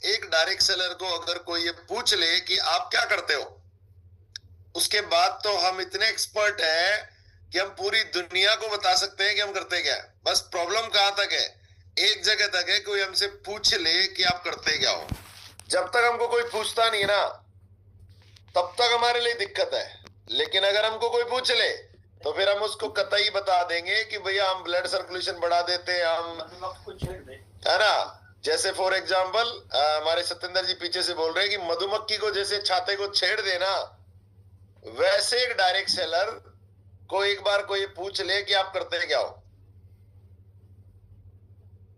एक direct seller को अगर कोई ये पूछ ले कि आप क्या करते हो, उसके बाद तो हम इतने एक्सपर्ट हैं कि हम पूरी दुनिया को बता सकते हैं कि हम करते क्या है। बस प्रॉब्लम कहां तक है, एक जगह तक है, कोई हमसे पूछ ले कि आप करते क्या हो। जब तक हमको कोई पूछता नहीं ना, तब तक हमारे लिए दिक्कत है। लेकिन अगर हमको कोई पूछ ले तो फिर हम उसको कतई बता देंगे कि भैया हम ब्लड सर्कुलेशन बढ़ा देते हैं, हम, है ना। जैसे फॉर एग्जाम्पल हमारे सत्येंद्र जी पीछे से बोल रहे हैं कि मधुमक्खी को जैसे छाते को छेड़ देना, वैसे एक डायरेक्ट सेलर को एक बार कोई पूछ ले कि आप करते क्या हो,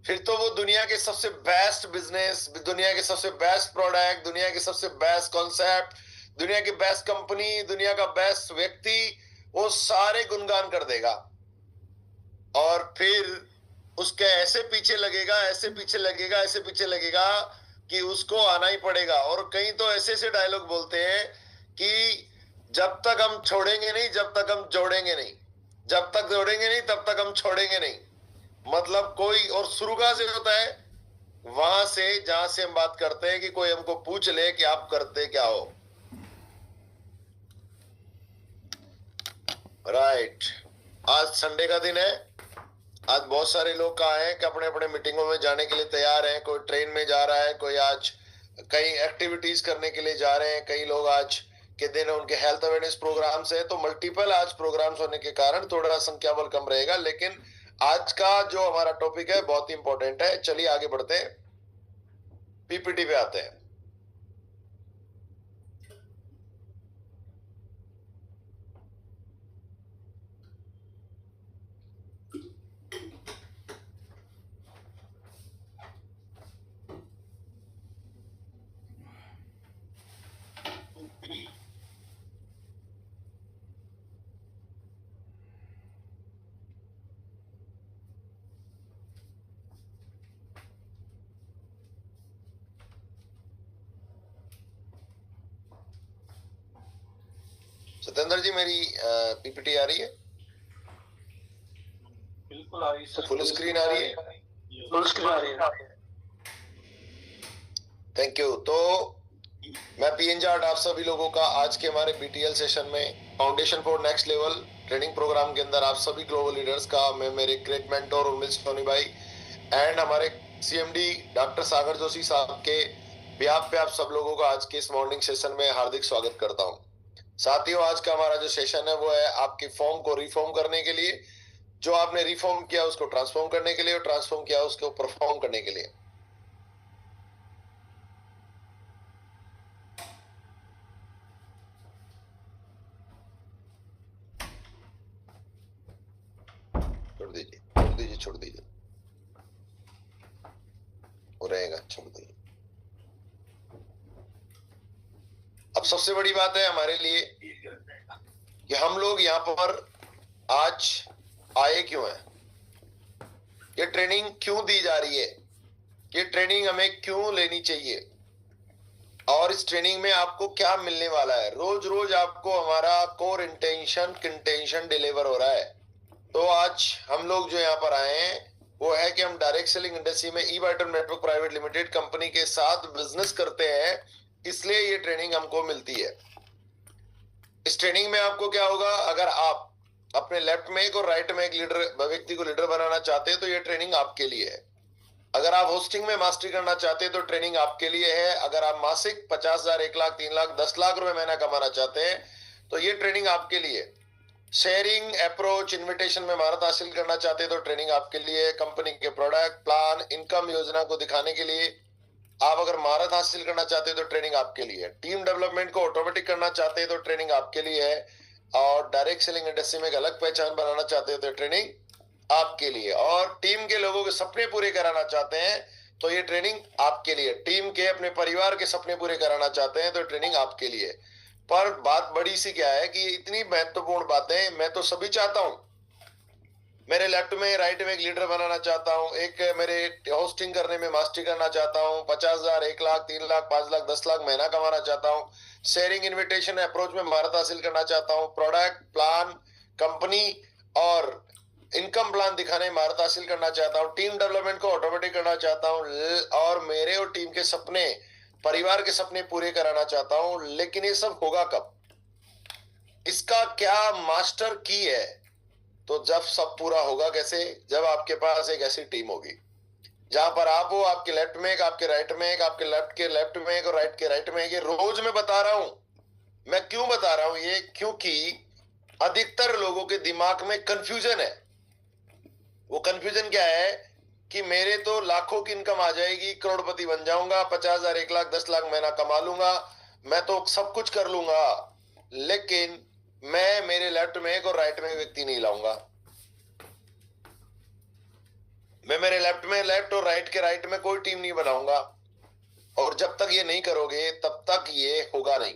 फिर तो वो दुनिया के सबसे बेस्ट बिजनेस, दुनिया के सबसे बेस्ट प्रोडक्ट, दुनिया के सबसे बेस्ट कॉन्सेप्ट, दुनिया की बेस्ट कंपनी, दुनिया का बेस्ट व्यक्ति, वो सारे गुणगान कर देगा। और फिर उसके ऐसे पीछे लगेगा, ऐसे पीछे लगेगा, ऐसे पीछे लगेगा कि उसको आना ही पड़ेगा। और कहीं तो ऐसे ऐसे डायलॉग बोलते हैं कि जब तक हम छोड़ेंगे नहीं, जब तक हम जोड़ेंगे नहीं, जब तक जोड़ेंगे नहीं तब तक हम छोड़ेंगे नहीं। मतलब कोई, और शुरू कहां से होता है, वहां से जहां से हम बात करते हैं कि कोई हमको पूछ ले कि आप करते क्या हो। राइट। आज संडे का दिन है। आज बहुत सारे लोग कहाँ हैं कि अपने अपने मीटिंगों में जाने के लिए तैयार हैं। कोई ट्रेन में जा रहा है, कोई आज कई एक्टिविटीज करने के लिए जा रहे हैं, कई लोग आज के दिन उनके हेल्थ अवेयरनेस प्रोग्राम्स है। तो मल्टीपल आज प्रोग्राम्स होने के कारण थोड़ा संख्या बल कम रहेगा। लेकिन आज का जो हमारा टॉपिक है बहुत ही इंपॉर्टेंट है। चलिए आगे बढ़ते हैं, पीपीटी पे आते हैं। सत्येंद्र जी मेरी पीपीटी आ रही है? बिल्कुल आ रही है। फुल स्क्रीन आ रही है? फुल स्क्रीन आ रही है। Thank you. तो मैं पीएन जाट आप सभी लोगों का आज के हमारे बीटीएल सेशन में foundation for next level training program के अंदर आप सभी ग्लोबल लीडर्स का, मैं मेरे ग्रेट मेंटोर उर्मिल सोनी भाई एंड हमारे सीएमडी डॉक्टर सागर जोशी साहब के बिहाफ पे आप सब लोगों का आज के इस मॉर्निंग सेशन में हार्दिक स्वागत करता हूं। साथियों, आज का हमारा जो सेशन है वो है आपके फॉर्म को रिफॉर्म करने के लिए, जो आपने रिफॉर्म किया उसको ट्रांसफॉर्म करने के लिए, और ट्रांसफॉर्म किया उसको परफॉर्म करने के लिए। छोड़ दीजिए वो रहेगा, छोड़ दीजिए। अब सबसे बड़ी बात है हमारे लिए कि हम लोग यहाँ पर आज आए क्यों हैं, ये ट्रेनिंग क्यों दी जा रही है, ये ट्रेनिंग हमें क्यों लेनी चाहिए, और इस ट्रेनिंग में आपको क्या मिलने वाला है। रोज रोज आपको हमारा कोर इंटेंशन कंटेंशन डिलीवर हो रहा है। तो आज हम लोग जो यहाँ पर आए हैं वो है कि हम डायरेक्ट सेलिंग इंडस्ट्री में E Vital network private limited company के साथ बिजनेस करते हैं, इसलिए ये ट्रेनिंग हमको मिलती है। इस ट्रेनिंग में आपको क्या होगा, अगर आप अपने लेफ्ट में एक और राइट में एक लीडर व्यक्ति को लीडर बनाना चाहते हैं तो ये ट्रेनिंग आपके लिए है। अगर आप होस्टिंग में मास्टरी करना चाहते हैं तो ट्रेनिंग आपके लिए है। अगर आप मासिक 50,000, 1 लाख, 3 लाख, 10 लाख रुपए महीना कमाना चाहते हैं तो ये ट्रेनिंग आपके लिए। शेयरिंग अप्रोच इन्विटेशन में महारत हासिल करना चाहते हैं तो ट्रेनिंग आपके लिए। कंपनी के प्रोडक्ट प्लान इनकम योजना को दिखाने के लिए आप अगर महारत हासिल करना चाहते हैं तो ट्रेनिंग आपके लिए। टीम डेवलपमेंट को ऑटोमेटिक करना चाहते हैं तो ट्रेनिंग आपके लिए है। और डायरेक्ट सेलिंग इंडस्ट्री में एक अलग पहचान बनाना चाहते हैं तो ट्रेनिंग आपके लिए। और टीम के लोगों के सपने पूरे कराना चाहते हैं तो ये ट्रेनिंग आपके लिए। टीम के अपने परिवार के सपने पूरे कराना चाहते हैं तो ट्रेनिंग आपके लिए। पर बात बड़ी सी क्या है कि इतनी महत्वपूर्ण बातें मैं तो सभी चाहता हूं, मेरे लेफ्ट में राइट में एक लीडर बनाना चाहता हूं, एक मेरे होस्टिंग करने में मास्टरी करना चाहता हूं, 50,000, 1 लाख, 3 लाख, 5 लाख, 10 लाख महीना कमाना चाहता हूं, शेयरिंग इन्विटेशन अप्रोच में महारत हासिल करना चाहता हूं, प्रोडक्ट प्लान कंपनी और इनकम प्लान दिखाने, महारत हासिल करना चाहता हूँ, टीम डेवलपमेंट को ऑटोमेटिक करना चाहता हूँ और मेरे और टीम के सपने, परिवार के सपने पूरे कराना चाहता हूँ। लेकिन ये सब होगा कब? इसका क्या मास्टर की है? तो जब सब पूरा होगा कैसे? जब आपके पास एक ऐसी टीम होगी जहां पर आप हो, आपके लेफ्ट में एक, आपके राइट में एक, आपके लेफ्ट के लेफ्ट में एक और राइट के राइट में एक। ये रोज मैं बता रहा हूं। मैं क्यों बता रहा हूं ये? क्योंकि अधिकतर लोगों के दिमाग में कंफ्यूजन है। वो कंफ्यूजन क्या है कि मेरे तो लाखों की इनकम आ जाएगी, करोड़पति बन जाऊंगा, 50,000, 1 लाख, 10 लाख महीना कमा लूंगा, मैं तो सब कुछ कर लूंगा, लेकिन मैं मेरे लेफ्ट में एक और राइट में व्यक्ति नहीं लाऊंगा। मैं मेरे लेफ्ट में लेफ्ट और राइट के राइट में कोई टीम नहीं बनाऊंगा। और जब तक ये नहीं करोगे तब तक ये होगा नहीं।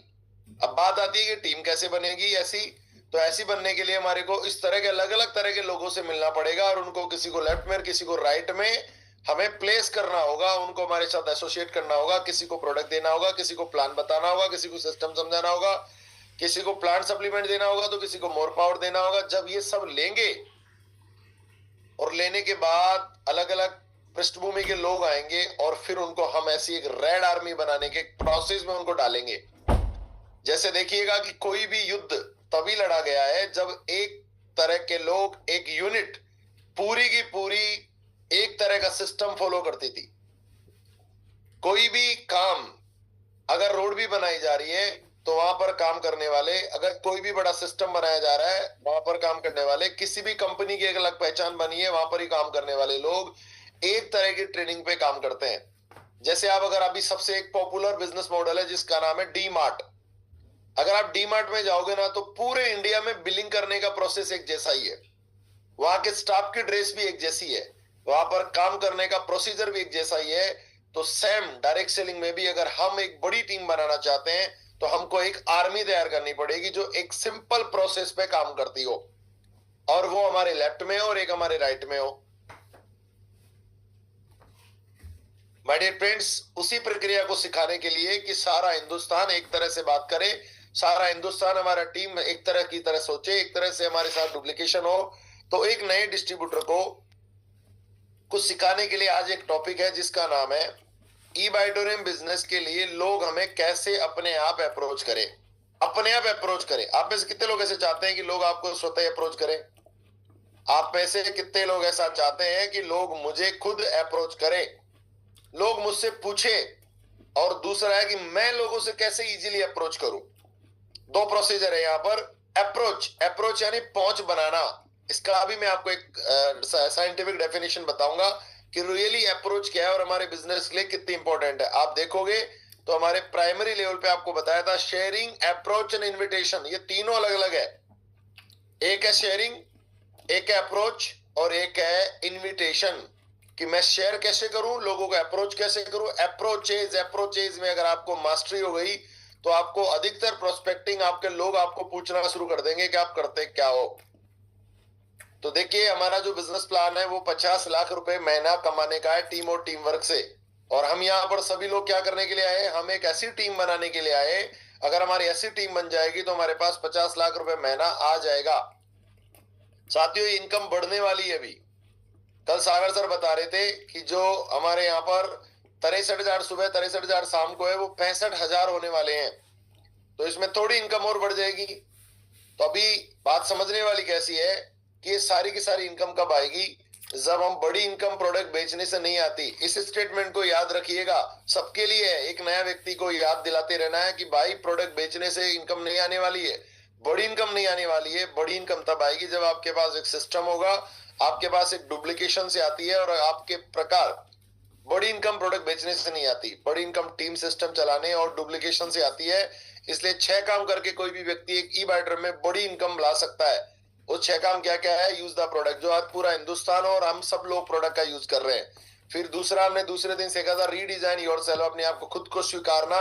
अब बात आती है कि टीम कैसे बनेगी ऐसी। तो ऐसी बनने के लिए हमारे को इस तरह के अलग अलग तरह के लोगों से मिलना पड़ेगा और उनको किसी को लेफ्ट में किसी को राइट में हमें प्लेस करना होगा, उनको हमारे साथ एसोसिएट करना होगा, किसी को प्रोडक्ट देना होगा, किसी को प्लान बताना होगा, किसी को सिस्टम समझाना होगा, किसी को प्लांट सप्लीमेंट देना होगा, तो किसी को मोर पावर देना होगा। जब ये सब लेंगे और लेने के बाद अलग अलग पृष्ठभूमि के लोग आएंगे और फिर उनको हम ऐसी एक रेड आर्मी बनाने के प्रोसेस में उनको डालेंगे। जैसे देखिएगा कि कोई भी युद्ध तभी लड़ा गया है जब एक तरह के लोग, एक यूनिट पूरी की पूरी एक तरह का सिस्टम फॉलो करती थी। कोई भी काम, अगर रोड भी बनाई जा रही है तो वहां पर काम करने वाले, अगर कोई भी बड़ा सिस्टम बनाया जा रहा है वहां पर काम करने वाले, किसी भी कंपनी की एक अलग पहचान बनी है वहां पर ही काम करने वाले लोग एक तरह की ट्रेनिंग पे काम करते हैं। जैसे आप अगर अभी सबसे एक पॉपुलर बिजनेस मॉडल है जिसका नाम है डी मार्ट। अगर आप डी मार्ट में जाओगे ना तो पूरे इंडिया में बिलिंग करने का प्रोसेस एक जैसा ही है, वहां के स्टाफ की ड्रेस भी एक जैसी है, वहां पर काम करने का प्रोसीजर भी एक जैसा ही है। तो सेम डायरेक्ट सेलिंग में भी अगर हम एक बड़ी टीम बनाना चाहते हैं तो हमको एक आर्मी तैयार करनी पड़ेगी जो एक सिंपल प्रोसेस पे काम करती हो, और वो हमारे लेफ्ट में हो और एक हमारे राइट में हो। माय डियर फ्रेंड्स, उसी प्रक्रिया को सिखाने के लिए कि सारा हिंदुस्तान एक तरह से बात करे, सारा हिंदुस्तान हमारा टीम एक तरह की तरह सोचे, एक तरह से हमारे साथ डुप्लीकेशन हो, तो एक नए डिस्ट्रीब्यूटर को कुछ सिखाने के लिए आज एक टॉपिक है जिसका नाम है ई-बाइटोरियम बिजनेस के लिए लोग हमें कैसे अपने आप अप्रोच करें। अपने आप अप्रोच करें। आप में से कितने लोग ऐसे चाहते हैं कि लोग आपको स्वतः अप्रोच करें? आप में से कितने लोग ऐसा चाहते हैं कि लोग मुझे खुद अप्रोच करें, लोग मुझसे पूछे? और दूसरा है कि मैं लोगों से कैसे इजीली अप्रोच करूं। दो प्रोसीजर है यहाँ पर। अप्रोच यानी पहुंच बनाना। इसका अभी मैं आपको एक साइंटिफिक डेफिनेशन बताऊंगा कि रियली अप्रोच क्या है और हमारे बिजनेस के लिए कितनी इंपॉर्टेंट है। आप देखोगे तो हमारे प्राइमरी लेवल पे आपको बताया था शेयरिंग, अप्रोच एंड इन्विटेशन, ये तीनों अलग अलग है। एक है शेयरिंग, एक है अप्रोच और एक है इन्विटेशन, कि मैं शेयर कैसे करूं, लोगों को अप्रोच कैसे करूं। अप्रोचेज में अगर आपको मास्टरी हो गई तो आपको अधिकतर प्रोस्पेक्टिंग, आपके लोग आपको पूछना शुरू कर देंगे कि आप करते क्या हो। तो देखिए, हमारा जो बिजनेस प्लान है वो 50 लाख रुपए महीना कमाने का है टीम और टीम वर्क से। और हम यहाँ पर सभी लोग क्या करने के लिए आए? हम एक ऐसी टीम बनाने के लिए आए। अगर हमारी ऐसी टीम बन जाएगी तो हमारे पास 50 लाख रुपए महीना आ जाएगा। साथियों, इनकम बढ़ने वाली है। अभी कल सागर सर बता रहे थे कि जो हमारे यहाँ पर 63,000 सुबह 63,000 शाम को है, वो 65,000 होने वाले हैं। तो इसमें थोड़ी इनकम और बढ़ जाएगी। तो अभी बात समझने वाली कैसी है कि ये सारी की सारी इनकम कब आएगी? जब हम बड़ी इनकम प्रोडक्ट बेचने से नहीं आती। इस स्टेटमेंट को याद रखिएगा, सबके लिए है। एक नया व्यक्ति को याद दिलाते रहना है कि भाई प्रोडक्ट बेचने से इनकम नहीं आने वाली है, बड़ी इनकम नहीं आने वाली है। बड़ी इनकम तब आएगी जब आपके पास एक सिस्टम होगा, आपके पास एक डुप्लीकेशन से आती है। और आपके प्रकार बड़ी इनकम प्रोडक्ट बेचने से नहीं आती, बड़ी इनकम टीम सिस्टम चलाने और डुप्लीकेशन से आती है। इसलिए 6 काम करके कोई भी व्यक्ति एक ई-बाइटर में बड़ी इनकम ला सकता है। वो 6 काम क्या क्या है? यूज द प्रोडक्ट, जो आज पूरा हिंदुस्तान और हम सब लोग प्रोडक्ट का यूज कर रहे हैं। फिर दूसरा, हमने दूसरे दिन सीखा था रीडिजाइन योरसेल्फ, अपने आप को खुद को स्वीकारना,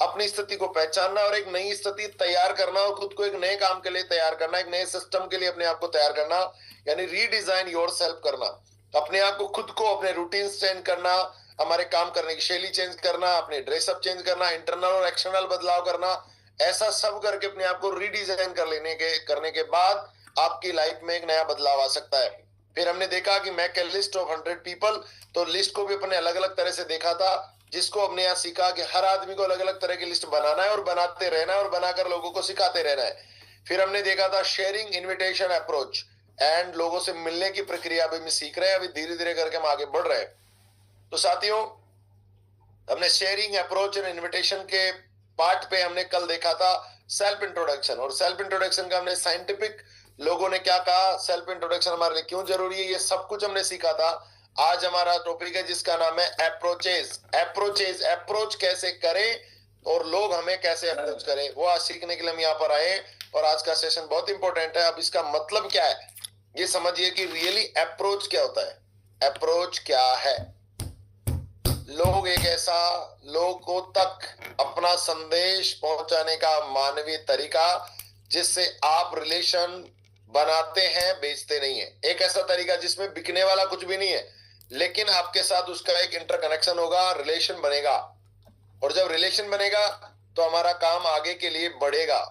अपनी स्थिति को पहचानना और एक नई स्थिति तैयार करना और खुद को एक नए काम के लिए तैयार करना, एक नए सिस्टम के लिए अपने आप को तैयार करना, यानी रीडिजाइन योरसेल्फ करना। अपने आप को, खुद को, अपने रूटीन चेंज करना, हमारे काम करने की शैली चेंज करना, अपने ड्रेसअप चेंज करना, इंटरनल और एक्सटर्नल बदलाव करना। ऐसा सब करके अपने आप को रीडिजाइन करने के बाद आपकी लाइफ में एक नया बदलाव आ सकता है। फिर हमने देखा कि make a list of 100 people, तो लिस्ट को भी अपने अलग अलग तरह से देखा था, जिसको हमने यहाँ सीखा कि हर आदमी को अलग अलग तरह की लिस्ट बनाना है और बनाते रहना है और बनाकर लोगों को सिखाते रहना है। फिर हमने देखा था शेयरिंग इनविटेशन अप्रोच एंड लोगों से मिलने की प्रक्रिया अभी हम सीख रहे हैं, अभी धीरे धीरे करके हम आगे बढ़ रहे हैं। तो साथियों, हमने शेयरिंग अप्रोच एंड इनविटेशन के पार्ट पे हमने कल देखा था सेल्फ इंट्रोडक्शन, और सेल्फ इंट्रोडक्शन का हमने साइंटिफिक लोगों ने क्या कहा, सेल्फ इंट्रोडक्शन हमारे लिए क्यों जरूरी है, ये सब कुछ हमने सीखा था। आज हमारा टॉपिक है जिसका नाम है अप्रोचेस। अप्रोचेस, अप्रोच कैसे करें और लोग हमें कैसे अप्रोच करें, वो आज सीखने के लिए हम यहाँ पर आए। और आज का सेशन बहुत इंपॉर्टेंट है। अब इसका मतलब क्या है ये समझिए कि रियली अप्रोच क्या होता है। अप्रोच क्या है? लोग एक ऐसा लोगों तक अपना संदेश पहुंचाने का मानवीय तरीका जिससे आप रिलेशन बनाते हैं, बेचते नहीं है। एक ऐसा तरीका जिसमें बिकने वाला कुछ भी नहीं है, लेकिन आपके साथ उसका एक इंटरकनेक्शन होगा, रिलेशन बनेगा, और जब रिलेशन बनेगा तो हमारा काम आगे के लिए बढ़ेगा।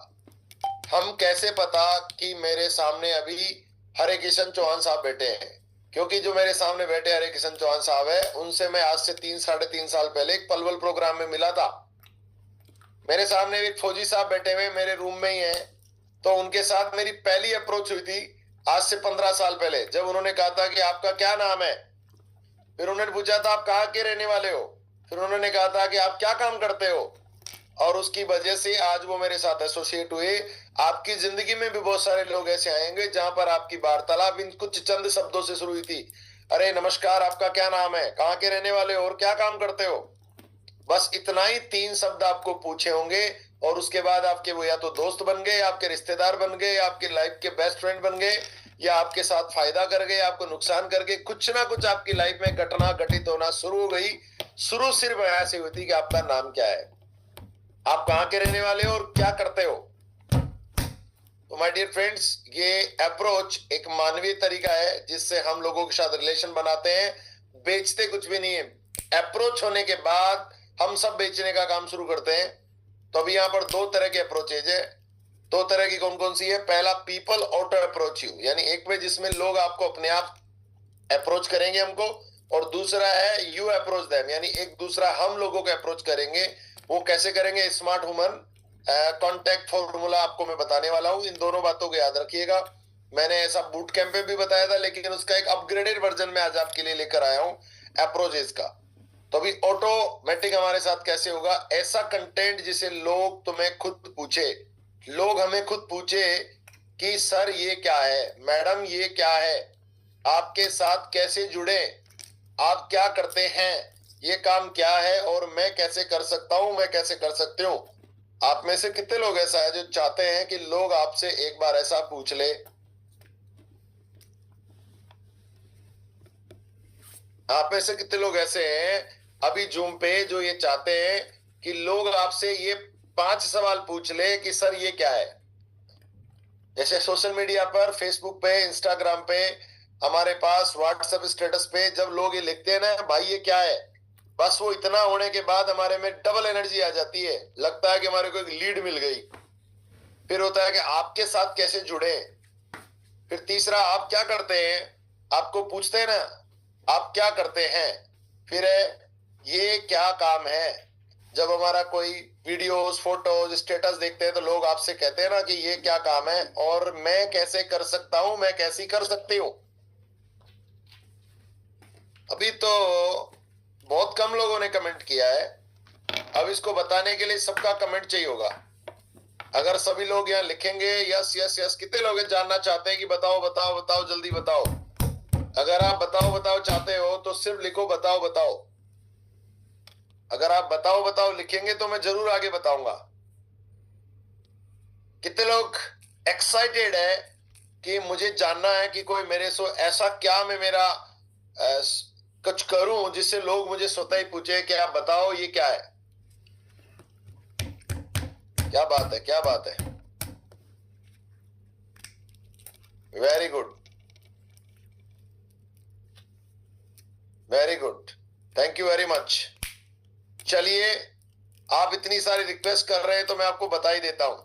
हम कैसे पता कि मेरे सामने अभी हरे किशन चौहान साहब बैठे हैं? क्योंकि जो मेरे सामने बैठे हरे किशन चौहान साहब है, उनसे मैं आज से 3-3.5 साल पहले एक पलवल प्रोग्राम में मिला था। मेरे सामने एक फौजी साहब बैठे हुए मेरे रूम में ही है, तो उनके साथ मेरी पहली अप्रोच हुई थी आज से 15 साल पहले, जब उन्होंने कहा था कि आपका क्या नाम है। फिर उन्होंने पूछा था आप कहाँ के रहने वाले हो, फिर उन्होंने कहा था कि आप क्या काम करते हो, और उसकी वजह से आज वो मेरे साथ एसोसिएट हुए। आपकी जिंदगी में भी बहुत सारे लोग ऐसे आएंगे जहां पर आपकी वार्तालाप इन कुछ चंद शब्दों से शुरू हुई थी। अरे नमस्कार, आपका क्या नाम है, कहाँ के रहने वाले हो और क्या काम करते हो। बस इतना ही 3 शब्द आपको पूछे होंगे, और उसके बाद आपके वो या तो दोस्त बन गए, आपके रिश्तेदार बन गए, आपके लाइफ के बेस्ट फ्रेंड बन गए, या आपके साथ फायदा कर गए, आपको नुकसान करके कुछ ना कुछ आपकी लाइफ में घटना घटित होना शुरू हो गई। शुरू सिर्फ ऐसे हुई थी कि आपका नाम क्या है, आप कहाँ के रहने वाले हो और क्या करते हो। तो माय डियर फ्रेंड्स, ये अप्रोच एक मानवीय तरीका है जिससे हम लोगों के साथ रिलेशन बनाते हैं, बेचते कुछ भी नहीं है। अप्रोच होने के बाद हम सब बेचने का काम शुरू करते हैं। तो अभी यहाँ पर 2 तरह के अप्रोचेज है। 2 तरह की कौन कौन सी है? पहला पीपल ऑटो अप्रोच यू, यानी एक में जिसमें लोग आपको अपने आप अप्रोच करेंगे हमको, और दूसरा है यू अप्रोच देम, यानी एक दूसरा हम लोगों को अप्रोच करेंगे। वो कैसे करेंगे? स्मार्ट वुमन कॉन्टैक्ट फॉर्मूला आपको मैं बताने वाला हूं। इन दोनों बातों को याद रखिएगा। मैंने ऐसा बूट कैंप में भी बताया था, लेकिन उसका एक अपग्रेडेड वर्जन में आज आपके लिए लेकर आया हूं अप्रोचेस का। तो अभी ऑटोमेटिक हमारे साथ कैसे होगा? ऐसा कंटेंट जिसे लोग तुम्हें खुद पूछे, लोग हमें खुद पूछे कि सर ये क्या है, मैडम ये क्या है, आपके साथ कैसे जुड़े, आप क्या करते हैं, ये काम क्या है और मैं कैसे कर सकता हूं, मैं कैसे कर सकती हूँ। आप में से कितने लोग ऐसा है जो चाहते हैं कि लोग आपसे एक बार ऐसा पूछ ले? आप में से कितने लोग ऐसे हैं अभी जूम पे जो ये चाहते हैं कि लोग आपसे ये 5 सवाल पूछ ले कि सर ये क्या है? जैसे सोशल मीडिया पर, फेसबुक पे, इंस्टाग्राम पे, हमारे पास व्हाट्सएप स्टेटस पे जब लोग ये लिखते हैं ना भाई ये क्या है, बस वो इतना होने के बाद हमारे में डबल एनर्जी आ जाती है, लगता है कि हमारे को एक लीड मिल गई। फिर होता है कि आपके साथ कैसे जुड़े। फिर तीसरा, आप क्या करते हैं, आपको पूछते हैं ना आप क्या करते हैं। फिर है ये क्या काम है। जब हमारा कोई वीडियोस, फोटोज, स्टेटस देखते हैं तो लोग आपसे कहते हैं ना कि ये क्या काम है और मैं कैसे कर सकता हूं, मैं कैसी कर सकती हूँ। अभी तो बहुत कम लोगों ने कमेंट किया है। अब इसको बताने के लिए सबका कमेंट चाहिए होगा। अगर सभी लोग यहाँ लिखेंगे यस यस यस, कितने लोग जानना चाहते हैं कि बताओ बताओ बताओ, जल्दी बताओ। अगर आप बताओ बताओ चाहते हो तो सिर्फ लिखो बताओ बताओ। अगर आप बताओ बताओ लिखेंगे तो मैं जरूर आगे बताऊंगा। कितने लोग एक्साइटेड है कि मुझे जानना है कि कोई मेरे से ऐसा क्या मैं मेरा कुछ करूं जिससे लोग मुझे स्वतः ही पूछे कि आप बताओ ये क्या है। क्या बात है, क्या बात है, very good, very good, thank you very much. चलिए, आप इतनी सारी रिक्वेस्ट कर रहे हैं तो मैं आपको बता ही देता हूं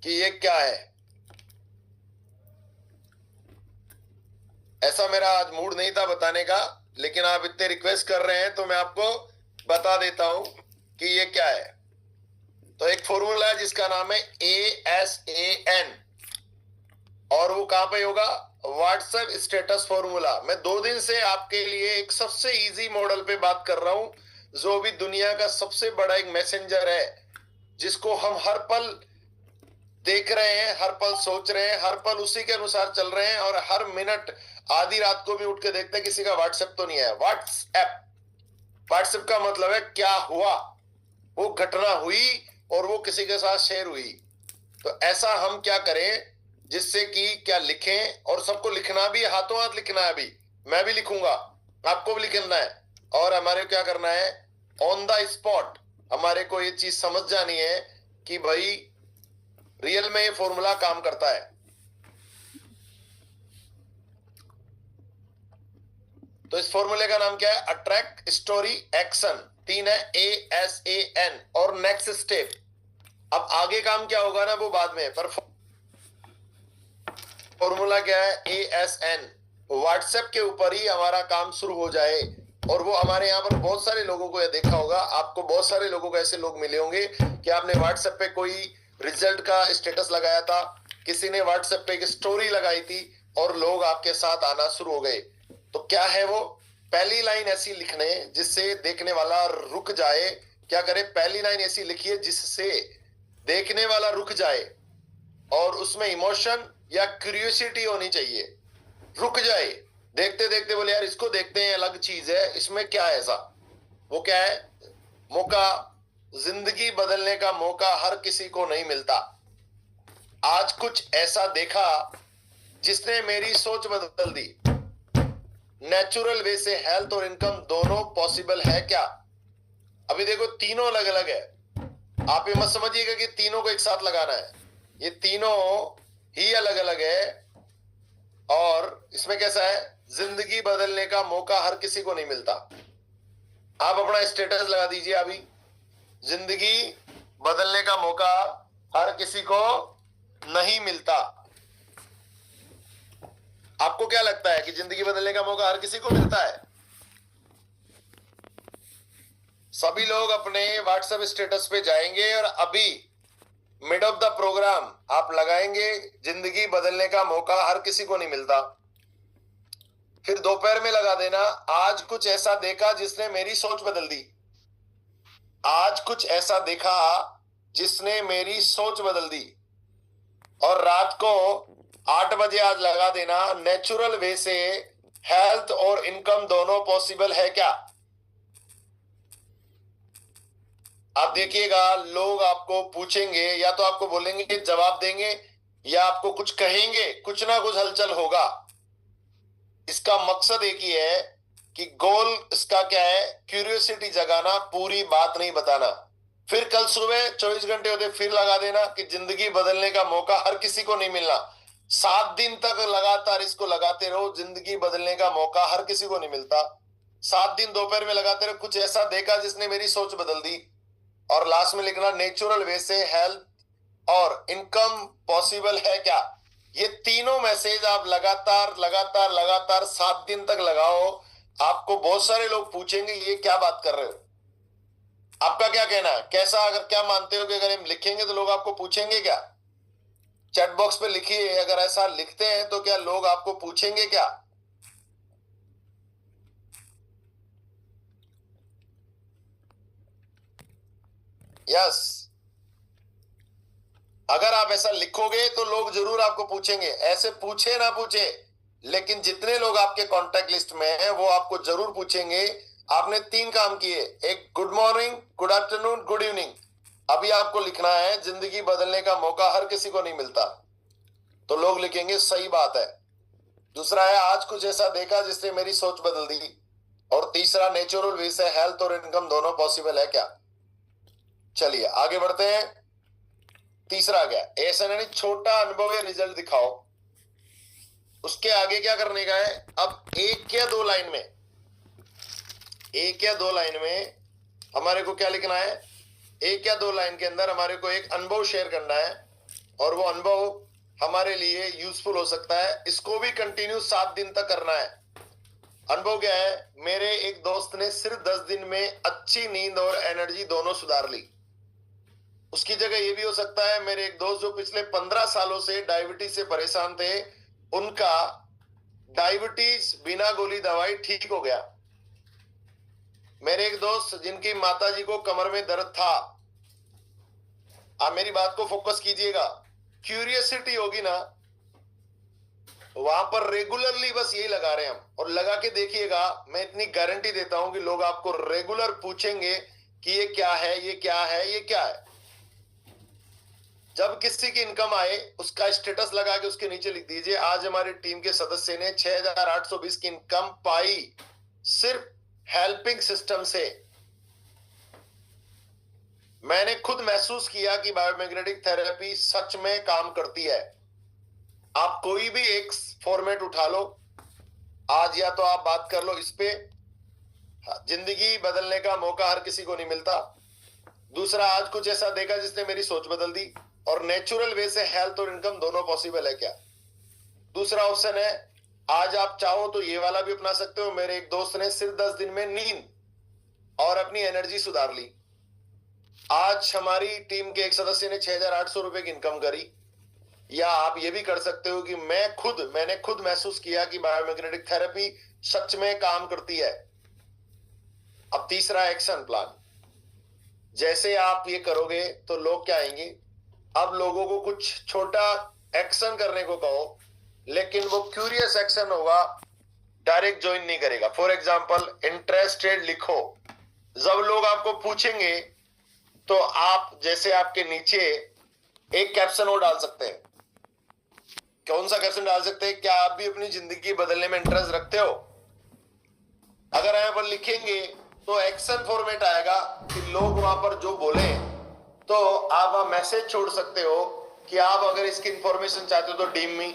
कि ये क्या है। ऐसा मेरा आज मूड नहीं था बताने का, लेकिन आप इतने रिक्वेस्ट कर रहे हैं तो मैं आपको बता देता हूं कि ये क्या है। तो एक फॉर्मूला है जिसका नाम है ASAN, और वो कहां पे होगा? WhatsApp status formula. मैं 2 दिन से आपके लिए एक सबसे इजी मॉडल पे बात कर रहा हूं, जो भी दुनिया का सबसे बड़ा एक मैसेंजर है, जिसको हम हर पल देख रहे हैं, हर पल सोच रहे हैं, हर पल उसी के अनुसार चल रहे हैं, और हर मिनट आधी रात को भी उठ के देखते हैं किसी का व्हाट्सएप तो नहीं है। व्हाट्सएप, व्हाट्सएप का मतलब है क्या हुआ, वो घटना हुई और वो किसी के साथ शेयर हुई। तो ऐसा हम क्या करें जिससे कि क्या लिखें, और सबको लिखना भी, हाथों हाथ लिखना है। अभी मैं भी लिखूंगा, आपको भी लिखना है, और हमारे को क्या करना है, ऑन द स्पॉट हमारे को ये चीज समझ जानी है कि भाई रियल में ये फॉर्मूला काम करता है। तो इस फॉर्मूले का नाम क्या है? Attract, story, action. 3 है, ASAN। और नेक्स्ट स्टेप, अब आगे काम क्या होगा ना वो बाद में, पर फॉर्मूला क्या है? ASN। व्हाट्सएप के ऊपर ही हमारा काम शुरू हो जाए। और वो हमारे यहाँ पर बहुत सारे लोगों को, ये देखा होगा आपको, बहुत सारे लोगों को, ऐसे लोग मिले होंगे कि आपने व्हाट्सएप पे कोई रिजल्ट का स्टेटस लगाया था, किसी ने व्हाट्सएप पे एक स्टोरी लगाई थी, और लोग आपके साथ आना शुरू हो गए। तो क्या है वो? पहली लाइन ऐसी लिखने जिससे देखने वाला रुक जाए। क्या करे? पहली लाइन ऐसी लिखिए जिससे देखने वाला रुक जाए, और उसमें इमोशन या क्यूरियोसिटी होनी चाहिए। रुक जाए, देखते देखते बोले यार इसको देखते हैं, अलग चीज है, इसमें क्या है ऐसा। वो क्या है? मौका, जिंदगी बदलने का मौका हर किसी को नहीं मिलता। आज कुछ ऐसा देखा जिसने मेरी सोच बदल दी। नेचुरल वे से हेल्थ और इनकम दोनों पॉसिबल है क्या? अभी देखो तीनों अलग अलग है, आप ये मत समझिएगा कि तीनों को एक साथ लगाना है। ये तीनों ही अलग अलग है। और इसमें कैसा है? जिंदगी बदलने का मौका हर किसी को नहीं मिलता। आप अपना स्टेटस लगा दीजिए अभी, जिंदगी बदलने का मौका हर किसी को नहीं मिलता। आपको क्या लगता है कि जिंदगी बदलने का मौका हर किसी को मिलता है? सभी लोग अपने व्हाट्सएप स्टेटस पे जाएंगे और अभी मिड ऑफ द प्रोग्राम आप लगाएंगे, जिंदगी बदलने का मौका हर किसी को नहीं मिलता। फिर दोपहर में लगा देना, आज कुछ ऐसा देखा जिसने मेरी सोच बदल दी। आज कुछ ऐसा देखा जिसने मेरी सोच बदल दी। और रात को 8 बजे आज लगा देना, नेचुरल वे से हेल्थ और इनकम दोनों पॉसिबल है क्या? आप देखिएगा, लोग आपको पूछेंगे, या तो आपको बोलेंगे, जवाब देंगे, या आपको कुछ कहेंगे, कुछ ना कुछ हलचल होगा। इसका मकसद एक ही है कि गोल इसका क्या है? क्यूरियोसिटी जगाना, पूरी बात नहीं बताना। फिर कल सुबह 24 घंटे होते फिर लगा देना कि जिंदगी बदलने का मौका हर किसी को नहीं मिलना। 7 दिन तक लगातार इसको लगाते रहो, जिंदगी बदलने का मौका हर किसी को नहीं मिलता। 7 दिन दोपहर में लगाते रहो, कुछ ऐसा देखा जिसने मेरी सोच बदल दी। और लास्ट में लिखना, नेचुरल वे से हेल्थ और इनकम पॉसिबल है क्या? ये तीनों मैसेज आप लगातार लगातार लगातार 7 दिन तक लगाओ। आपको बहुत सारे लोग पूछेंगे ये क्या बात कर रहे हो। आपका क्या कहना है? कैसा, अगर क्या मानते हो कि अगर हम लिखेंगे तो लोग आपको पूछेंगे क्या? चैट बॉक्स पे लिखिए, अगर ऐसा लिखते हैं तो क्या लोग आपको पूछेंगे क्या? यस, अगर आप ऐसा लिखोगे तो लोग जरूर आपको पूछेंगे। ऐसे पूछे ना पूछे, लेकिन जितने लोग आपके कांटेक्ट लिस्ट में हैं वो आपको जरूर पूछेंगे। आपने 3 काम किए, एक good morning, good afternoon, good evening. अभी आपको लिखना है, जिंदगी बदलने का मौका हर किसी को नहीं मिलता, तो लोग लिखेंगे सही बात है। दूसरा है, आज कुछ ऐसा देखा जिसने मेरी सोच बदल दी। और तीसरा, नेचुरल वे से हेल्थ और इनकम दोनों पॉसिबल है क्या? चलिए आगे बढ़ते हैं। तीसरा क्या? ऐसा नहीं, छोटा अनुभव या रिजल्ट दिखाओ। उसके आगे क्या करने का है? अब 1 या 2 लाइन में, 1 या 2 लाइन में हमारे को क्या लिखना है? 1 या 2 लाइन के अंदर हमारे को एक अनुभव शेयर करना है। और वो अनुभव हमारे लिए यूजफुल हो सकता है। इसको भी कंटिन्यू 7 दिन तक करना है। अनुभव क्या है, मेरे एक दोस्त ने सिर्फ 10 दिन में अच्छी नींद और एनर्जी दोनों सुधार ली। उसकी जगह ये भी हो सकता है, मेरे एक दोस्त जो पिछले 15 सालों से डायबिटीज से परेशान थे, उनका डायबिटीज बिना गोली दवाई ठीक हो गया। मेरे एक दोस्त जिनकी माताजी को कमर में दर्द था, आप मेरी बात को फोकस कीजिएगा, क्यूरियसिटी होगी ना, वहां पर रेगुलरली बस यही लगा रहे हैं हम, और लगा के देखिएगा, मैं इतनी गारंटी देता हूं कि लोग आपको रेगुलर पूछेंगे कि ये क्या है, ये क्या है, ये क्या है। जब किसी की इनकम आए, उसका स्टेटस लगा के उसके नीचे लिख दीजिए, आज हमारी टीम के सदस्य ने 6,820 की इनकम पाई सिर्फ हेल्पिंग सिस्टम से। मैंने खुद महसूस किया कि बायोमैग्नेटिक थेरेपी सच में काम करती है। आप कोई भी एक फॉर्मेट उठा लो आज, या तो आप बात कर लो इस पे। जिंदगी बदलने का मौका हर किसी को नहीं मिलता। दूसरा, आज कुछ ऐसा देखा जिसने मेरी सोच बदल दी, और नेचुरल वे से हेल्थ और इनकम दोनों पॉसिबल है क्या। दूसरा ऑप्शन है, आज आप चाहो तो ये वाला भी अपना सकते हो। मेरे एक दोस्त ने सिर्फ 10 दिन में नींद और अपनी एनर्जी सुधार ली। आज हमारी टीम के एक सदस्य ने 6,800 रुपए की इनकम करी। या आप ये भी कर सकते हो कि मैंने खुद महसूस किया कि बायोमैग्नेटिक थेरेपी सच में काम करती है। अब तीसरा, एक्शन प्लान। जैसे आप ये करोगे तो लोग क्या आएंगे, अब लोगों को कुछ छोटा एक्शन करने को कहो, लेकिन वो क्यूरियस एक्शन होगा, डायरेक्ट ज्वाइन नहीं करेगा। फॉर एग्जाम्पल, इंटरेस्टेड लिखो। जब लोग आपको पूछेंगे तो आप जैसे आपके नीचे एक कैप्शन और डाल सकते हैं। कौन सा कैप्शन डाल सकते हैं, क्या आप भी अपनी जिंदगी बदलने में इंटरेस्ट रखते हो। अगर यहां पर लिखेंगे तो एक्शन फॉर्मेट आएगा कि लोग वहां पर जो बोले, तो आप वहां मैसेज छोड़ सकते हो कि आप अगर इसकी इंफॉर्मेशन चाहते हो तो डीम मी।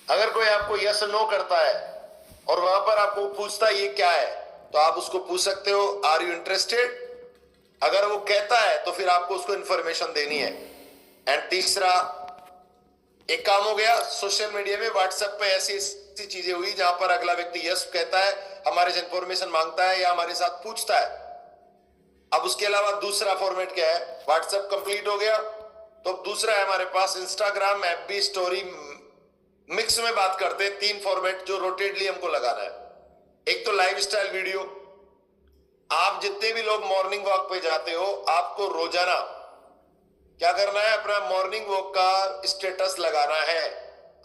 अगर कोई आपको यस नो करता है और वहां पर आपको पूछता है ये क्या है, तो आप उसको पूछ सकते हो, आर यू इंटरेस्टेड। अगर वो कहता है तो फिर आपको उसको इंफॉर्मेशन देनी है। एंड तीसरा, एक काम हो गया, सोशल मीडिया में व्हाट्सएप पे ऐसी चीजें हुई जहां पर अगला व्यक्ति यस कहता है, हमारे से इंफॉर्मेशन मांगता है या हमारे साथ पूछता है। अब उसके अलावा दूसरा फॉर्मेट क्या है, व्हाट्सएप कंप्लीट हो गया, तो दूसरा है हमारे पास इंस्टाग्राम, एफबी स्टोरी, मिक्स में बात करते हैं। 3 फॉर्मेट जो रोटेटली हमको लगाना है। एक तो लाइफस्टाइल वीडियो। आप जितने भी लोग मॉर्निंग वॉक पे जाते हो, आपको रोजाना क्या करना है, अपना मॉर्निंग वॉक का स्टेटस लगाना है।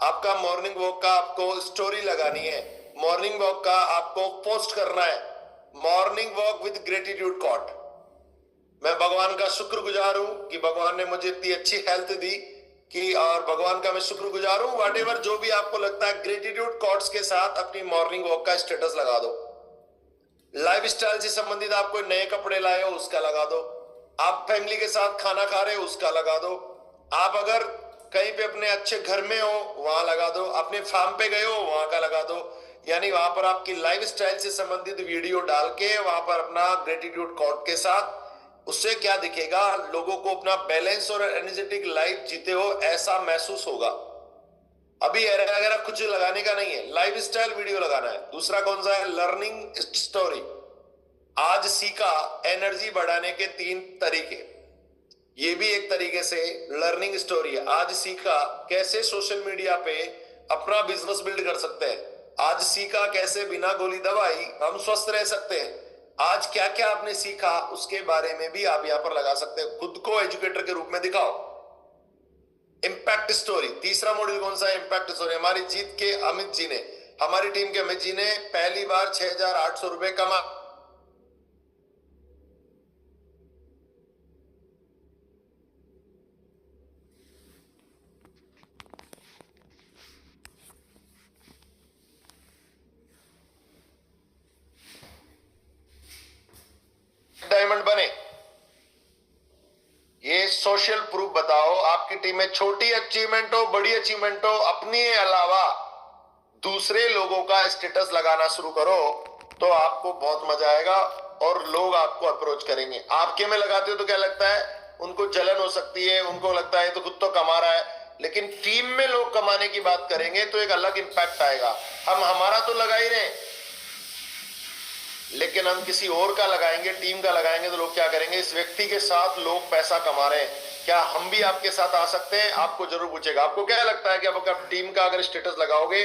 आपका मॉर्निंग वॉक का आपको स्टोरी लगानी है। मॉर्निंग वॉक का आपको पोस्ट करना है, morning walk with gratitude quote. मैं भगवान का शुक्रगुजार हूं कि भगवान ने मुझे इतनी अच्छी हेल्थ दी कि, और भगवान का मैं शुक्रगुजार हूं। व्हाटएवर जो भी आपको लगता है, ग्रेटिट्यूड कॉट्स के साथ अपनी मॉर्निंग वॉक का स्टेटस लगा दो। लाइफस्टाइल से संबंधित आप कोई नए कपड़े लाए हो, उसका लगा दो। आप फैमिली के साथ खाना खा रहे हो, उसका लगा दो। आप अगर कहीं पे अपने अच्छे घर में हो, वहां लगा दो। अपने फार्म पे गए हो, वहां का लगा दो। यानी वहां पर आपकी लाइफस्टाइल से संबंधित वीडियो डाल के वहां पर अपना ग्रेटिट्यूड कॉट के साथ, उससे क्या दिखेगा, लोगों को अपना बैलेंस और एनर्जेटिक लाइफ जीते हो ऐसा महसूस होगा। अभी वगैरह कुछ लगाने का नहीं है, लाइफस्टाइल वीडियो लगाना है। दूसरा कौन सा है, लर्निंग स्टोरी। आज सीखा एनर्जी बढ़ाने के 3 तरीके, ये भी एक तरीके से लर्निंग स्टोरी है। आज सीखा कैसे सोशल मीडिया पे अपना बिजनेस बिल्ड कर सकते हैं। आज सीखा कैसे बिना गोली दवाई हम स्वस्थ रह सकते हैं। आज क्या क्या आपने सीखा, उसके बारे में भी आप यहां पर लगा सकते हैं। खुद को एजुकेटर के रूप में दिखाओ। इंपैक्ट स्टोरी, तीसरा मॉड्यूल कौन सा है, इंपैक्ट स्टोरी। हमारी जीत के अमित जी ने, हमारी टीम के अमित जी ने पहली बार 6,800 रुपए कमा। डायमंड बने। ये सोशल प्रूफ बताओ। आपकी टीम में छोटी अचीवमेंट हो, बड़ी अचीवमेंट हो, अपने अलावा दूसरे लोगों का स्टेटस लगाना शुरू करो, तो आपको बहुत मजा आएगा और लोग आपको अप्रोच करेंगे। आपके में लगाते हो तो क्या लगता है, उनको जलन हो सकती है, उनको लगता है तो खुद तो कमा रहा है। लेकिन टीम में लोग कमाने की बात करेंगे तो एक अलग इंपैक्ट आएगा। हम हमारा तो लगा ही रहे, लेकिन हम किसी और का लगाएंगे, टीम का लगाएंगे, तो लोग क्या करेंगे, इस व्यक्ति के साथ लोग पैसा कमा रहे हैं, क्या हम भी आपके साथ आ सकते हैं? आपको जरूर पूछेगा। आपको क्या लगता है कि आप टीम का अगर स्टेटस लगाओगे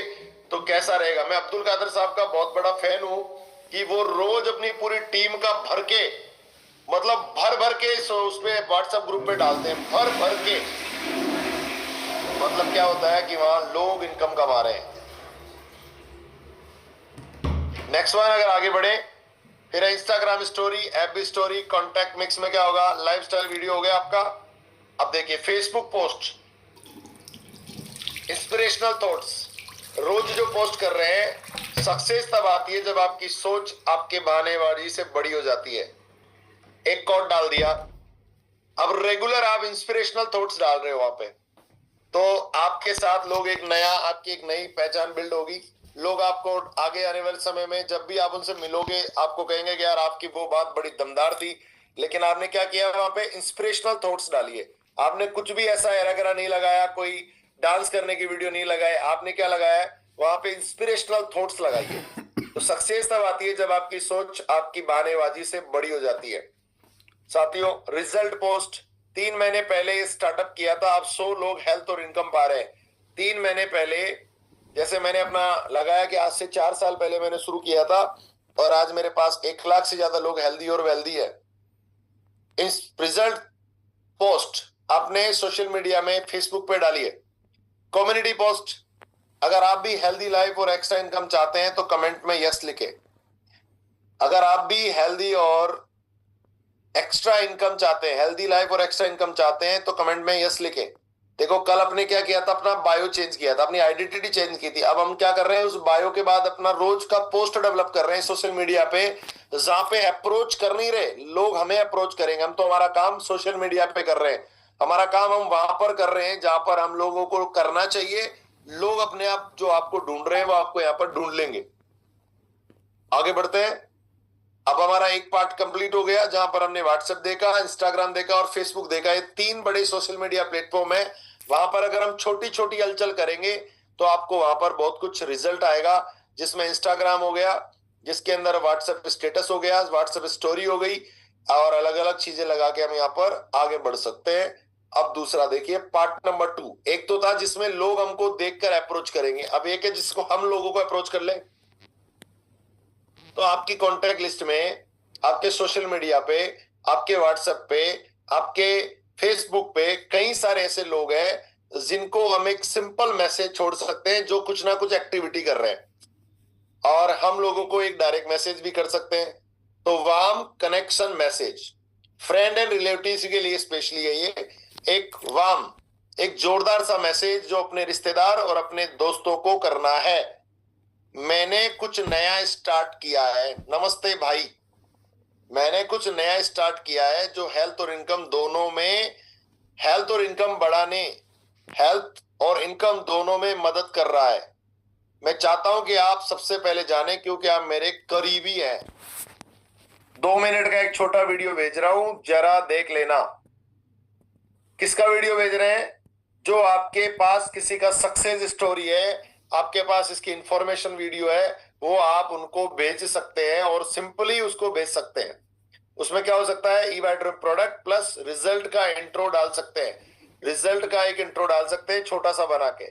तो कैसा रहेगा? मैं अब्दुल कादर साहब का बहुत बड़ा फैन हूं कि वो रोज अपनी पूरी टीम का भर के, मतलब भर भर के उस पे व्हाट्सएप ग्रुप पे डालते हैं, भर भर के। मतलब क्या होता है कि वहां लोग इनकम कमा रहे हैं। नेक्स्ट वन अगर आगे बढ़े, फिर Instagram story, FB story, contact mix में क्या होगा, लाइफस्टाइल वीडियो हो गया आपका। अब देखिए फेसबुक पोस्ट, इंस्पिरेशनल थॉट्स, रोज जो पोस्ट कर रहे हैं। सक्सेस तब आती है जब आपकी सोच आपके बहानेबाजी से बड़ी हो जाती है। एक कोट डाल दिया, अब रेगुलर आप इंस्पिरेशनल थॉट्स डाल रहे हो वहां पे, तो आपके साथ लोग एक नया, आपकी एक नई पहचान बिल्ड होगी। लोग आपको आगे आने वाले समय में जब भी आप उनसे मिलोगे, आपको कहेंगे कि यार आपकी वो बात बड़ी दमदार थी, लेकिन आपने क्या किया, वहां पे इंस्पिरेशनल थॉट्स डालिए। आपने कुछ भी ऐसा एरा नहीं लगाया, कोई डांस करने की वीडियो नहीं लगाए, आपने क्या लगाया, वहां पे इंस्पिरेशनल थॉट्स लगाइए। तो सक्सेस तब आती है जब आपकी सोच आपकी बहानेबाजी से बड़ी हो जाती है। साथियों, रिजल्ट पोस्ट, 3 महीने पहले स्टार्टअप किया था, अब 100 लोग हेल्थ और इनकम पा रहे हैं। 3 महीने पहले, जैसे मैंने अपना लगाया कि आज से 4 साल पहले मैंने शुरू किया था, और आज मेरे पास 1 लाख से ज्यादा लोग हेल्दी और वेल्दी है। इस रिजल्ट पोस्ट आपने सोशल मीडिया में, फेसबुक पे डालिए। कम्युनिटी पोस्ट, अगर आप भी हेल्दी लाइफ और एक्स्ट्रा इनकम चाहते हैं तो कमेंट में यस लिखे। अगर आप भी हेल्दी और एक्स्ट्रा इनकम चाहते हैं, हेल्दी लाइफ और एक्स्ट्रा इनकम चाहते हैं तो कमेंट में यस लिखें। देखो कल अपने क्या किया था, अपना बायो चेंज किया था, अपनी आइडेंटिटी चेंज की थी। अब हम क्या कर रहे हैं, उस बायो के बाद अपना रोज का पोस्ट डेवलप कर रहे हैं सोशल मीडिया पे, जहां पे अप्रोच कर नहीं रहे, लोग हमें अप्रोच करेंगे। हम तो हमारा काम सोशल मीडिया पे कर रहे हैं, हमारा काम हम वहां पर कर रहे हैं जहां पर हम लोगों को करना चाहिए। लोग अपने आप जो आपको ढूंढ रहे हैं वो आपको यहाँ पर ढूंढ लेंगे। आगे बढ़ते हैं। अब हमारा एक पार्ट कंप्लीट हो गया, जहां पर हमने व्हाट्सएप देखा, इंस्टाग्राम देखा और फेसबुक देखा। ये 3 बड़े सोशल मीडिया प्लेटफॉर्म है। वहां पर अगर हम छोटी छोटी हलचल करेंगे तो आपको वहां पर बहुत कुछ रिजल्ट आएगा, जिसमें इंस्टाग्राम हो गया, जिसके अंदर व्हाट्सएप स्टेटस हो गया, व्हाट्सएप स्टोरी हो गई, और अलग अलग चीजें लगा के हम यहाँ पर आगे बढ़ सकते हैं। अब दूसरा देखिए, पार्ट नंबर 2। एक तो था जिसमें लोग हमको देखकर अप्रोच करेंगे, अब एक है जिसको हम लोगों को अप्रोच कर ले। तो आपकी कॉन्टैक्ट लिस्ट में, आपके सोशल मीडिया पे, आपके व्हाट्सएप पे, आपके फेसबुक पे कई सारे ऐसे लोग हैं जिनको हम एक सिंपल मैसेज छोड़ सकते हैं, जो कुछ ना कुछ एक्टिविटी कर रहे हैं, और हम लोगों को एक डायरेक्ट मैसेज भी कर सकते हैं। तो warm connection message, friend and relatives के लिए स्पेशली है ये, एक वार्म, एक जोरदार सा मैसेज जो अपने रिश्तेदार और अपने दोस्तों को करना है। मैंने कुछ नया स्टार्ट किया है, नमस्ते भाई, मैंने कुछ नया स्टार्ट किया है जो हेल्थ और इनकम दोनों में, हेल्थ और इनकम बढ़ाने, हेल्थ और इनकम दोनों में मदद कर रहा है। मैं चाहता हूं कि आप सबसे पहले जाने, क्योंकि आप मेरे करीबी हैं। 2 मिनट का एक छोटा वीडियो भेज रहा हूं, जरा देख लेना। किसका वीडियो भेज रहे हैं? जो आपके पास किसी का सक्सेस स्टोरी है, आपके पास इसकी इंफॉर्मेशन वीडियो है, वो आप उनको भेज सकते हैं और सिंपली उसको भेज सकते हैं। उसमें क्या हो सकता है, ई बाय प्रोडक्ट प्लस रिजल्ट का इंट्रो डाल सकते हैं, रिजल्ट का एक इंट्रो डाल सकते हैं छोटा सा बना के।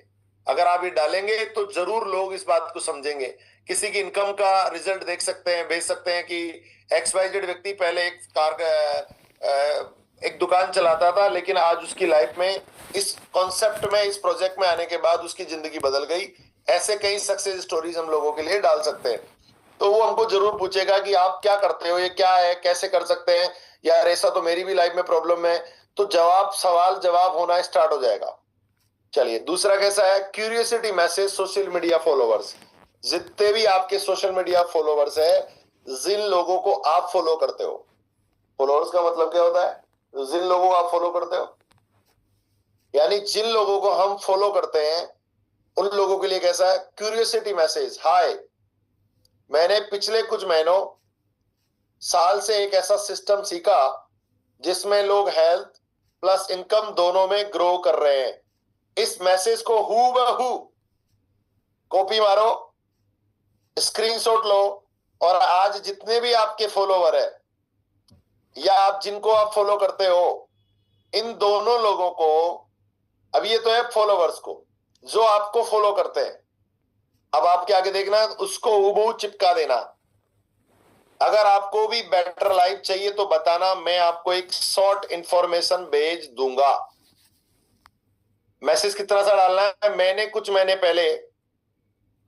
अगर आप ये डालेंगे तो जरूर लोग इस बात को समझेंगे। किसी की इनकम का रिजल्ट देख सकते हैं, भेज सकते हैं कि XYZ व्यक्ति पहले एक कार का एक दुकान चलाता था, लेकिन आज उसकी लाइफ में इस कॉन्सेप्ट में, इस प्रोजेक्ट में आने के बाद उसकी जिंदगी बदल गई। ऐसे कई सक्सेस स्टोरीज हम लोगों के लिए डाल सकते हैं। तो वो हमको जरूर पूछेगा कि आप क्या करते हो, ये क्या है, कैसे कर सकते हैं, यार ऐसा तो मेरी भी लाइफ में प्रॉब्लम है। तो जवाब, सवाल जवाब होना स्टार्ट हो जाएगा। चलिए दूसरा कैसा है, curiosity message social media followers. जितने भी आपके सोशल मीडिया फॉलोवर्स है, जिन लोगों को आप फॉलो करते हो, फॉलोअर्स का मतलब क्या होता है, जिन लोगों को आप फॉलो करते हो, यानी जिन लोगों को हम फॉलो करते हैं उन लोगों के लिए कैसा है, क्यूरियोसिटी मैसेज। हाय, मैंने पिछले कुछ महीनों, साल से एक ऐसा सिस्टम सीखा जिसमें लोग हेल्थ प्लस इनकम दोनों में ग्रो कर रहे हैं। इस मैसेज को हूबहू कॉपी मारो, स्क्रीनशॉट लो, और आज जितने भी आपके फॉलोवर है या आप जिनको आप फॉलो करते हो, इन दोनों लोगों को, अब ये तो है फॉलोवर्स को, जो आपको फॉलो करते हैं, अब आपके आगे देखना, उसको हूबहू चिपका देना। अगर आपको भी बेटर लाइफ चाहिए तो बताना, मैं आपको एक शॉर्ट इंफॉर्मेशन भेज दूंगा। मैसेज कितना सा डालना है? मैंने कुछ महीने पहले,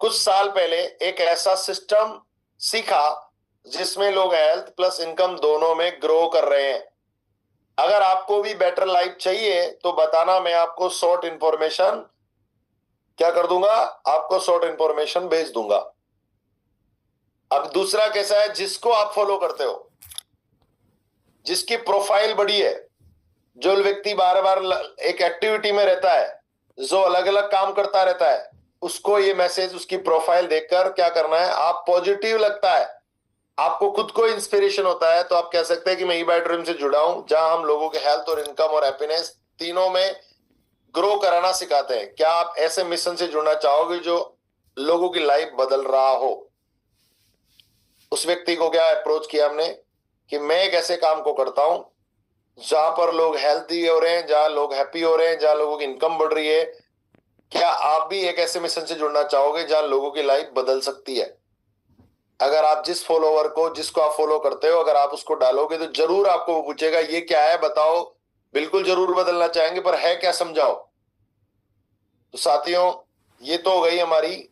कुछ साल पहले एक ऐसा सिस्टम सीखा जिसमें लोग हेल्थ प्लस इनकम दोनों में ग्रो कर रहे हैं। अगर आपको भी बेटर लाइफ चाहिए तो बताना, मैं आपको शॉर्ट इंफॉर्मेशन क्या कर दूंगा, आपको शॉर्ट इंफॉर्मेशन भेज दूंगा। अब दूसरा कैसा है? जिसको आप फॉलो करते हो, जिसकी प्रोफाइल बड़ी है, जो व्यक्ति बार बार एक एक्टिविटी में रहता है, जो अलग अलग काम करता रहता है, उसको ये मैसेज, उसकी प्रोफाइल देखकर क्या करना है, आप पॉजिटिव लगता है, आपको खुद को इंस्पिरेशन होता है, तो आप कह सकते हैं कि मैं ई बाय ड्रीम से जुड़ा हूं, जहां हम लोगों के हेल्थ और इनकम और हैप्पीनेस तीनों में ग्रो कराना सिखाते हैं। क्या आप ऐसे मिशन से जुड़ना चाहोगे जो लोगों की लाइफ बदल रहा हो? उस व्यक्ति को क्या अप्रोच किया हमने कि मैं एक ऐसे काम को करता हूं जहां पर लोग हेल्थी हो रहे हैं, जहां लोग हैप्पी हो रहे हैं, जहां लोगों की इनकम बढ़ रही है। क्या आप भी एक ऐसे मिशन से जुड़ना चाहोगे जहां लोगों की लाइफ बदल सकती है? अगर आप जिस फॉलोवर को, जिसको आप फॉलो करते हो, अगर आप उसको डालोगे तो जरूर आपको वो पूछेगा ये क्या है बताओ, बिल्कुल जरूर बदलना चाहेंगे, पर है क्या समझाओ। तो साथियों, ये तो हो गई हमारी